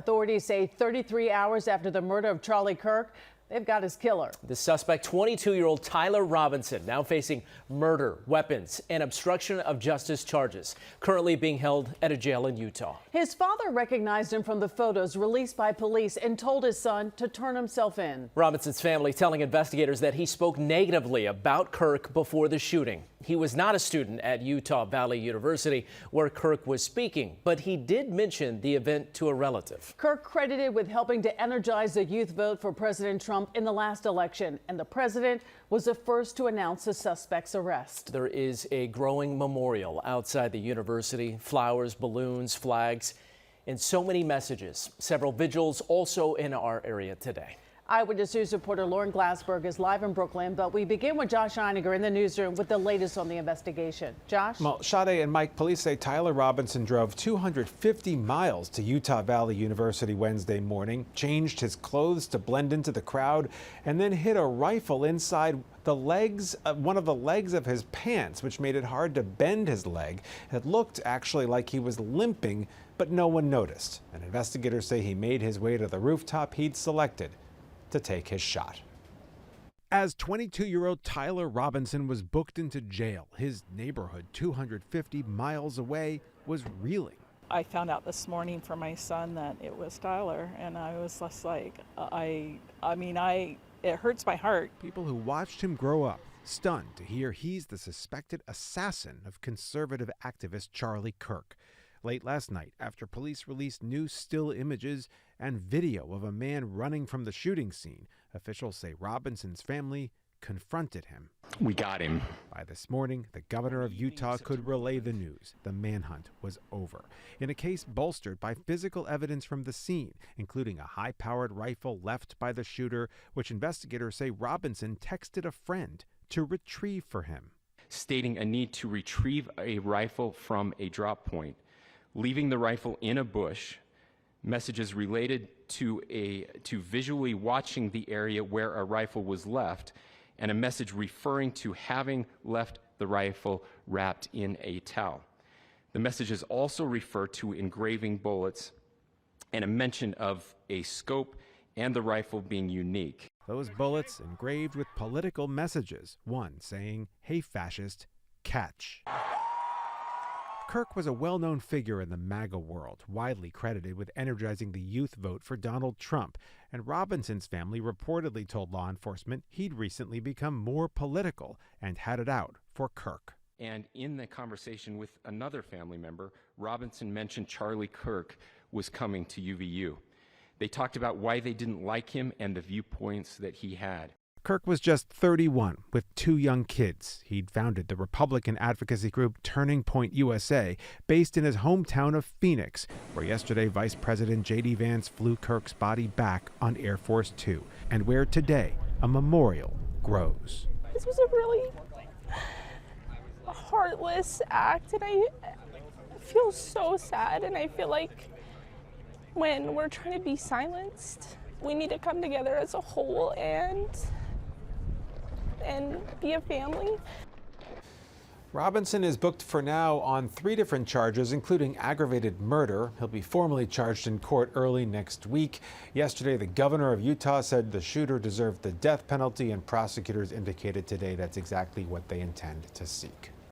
Authorities say 33 hours after the murder of Charlie Kirk, they've got his killer. The suspect, 22-year-old Tyler Robinson, now facing murder, weapons, and obstruction of justice charges, currently being held at a jail in Utah. His father recognized him from the photos released by police and told his son to turn himself in. Robinson's family telling investigators that he spoke negatively about Kirk before the shooting. He was not a student at Utah Valley University where Kirk was speaking, but he did mention the event to a relative. Kirk credited with helping to energize the youth vote for President Trump in the last election, and the president was the first to announce the suspect's arrest. There is a growing memorial outside the university, flowers, balloons, flags, and so many messages. Several vigils also in our area today. Eyewitness News reporter Lauren Glassberg is live in Brooklyn, but we begin with Josh Einiger in the newsroom with the latest on the investigation. Josh? Well, Sade and Mike, police say Tyler Robinson drove 250 miles to Utah Valley University Wednesday morning, changed his clothes to blend into the crowd, and then hid a rifle inside the legs, one of the legs of his pants, which made it hard to bend his leg. It looked actually like he was limping, but no one noticed. And investigators say he made his way to the rooftop he'd selected to take his shot. As 22-year-old Tyler Robinson was booked into jail, his neighborhood 250 miles away was reeling. I found out this morning from my son that it was Tyler, and I was just like, it hurts my heart. People who watched him grow up, stunned to hear he's the suspected assassin of conservative activist Charlie Kirk. Late last night, after police released new still images and video of a man running from the shooting scene, officials say Robinson's family confronted him. We got him. By this morning, the governor of Utah could relay the news. The manhunt was over. In a case bolstered by physical evidence from the scene, including a high-powered rifle left by the shooter, which investigators say Robinson texted a friend to retrieve for him. Stating a need to retrieve a rifle from a drop point, leaving the rifle in a bush, messages related to visually watching the area where a rifle was left, and a message referring to having left the rifle wrapped in a towel. The messages also refer to engraving bullets and a mention of a scope and the rifle being unique. Those bullets engraved with political messages, one saying, "Hey fascist, catch." Kirk was a well-known figure in the MAGA world, widely credited with energizing the youth vote for Donald Trump, and Robinson's family reportedly told law enforcement he'd recently become more political and had it out for Kirk. And in the conversation with another family member, Robinson mentioned Charlie Kirk was coming to UVU. They talked about why they didn't like him and the viewpoints that he had. Kirk was just 31 with 2 young kids. He'd founded the Republican advocacy group Turning Point USA, based in his hometown of Phoenix, where yesterday Vice President J.D. Vance flew Kirk's body back on Air Force Two, and where today a memorial grows. This was a really heartless act, and I feel so sad, and I feel like when we're trying to be silenced, we need to come together as a whole and be a family. Robinson is booked for now on 3 different charges, including aggravated murder. He'll be formally charged in court early next week. Yesterday, the governor of Utah said the shooter deserved the death penalty, and prosecutors indicated today that's exactly what they intend to seek.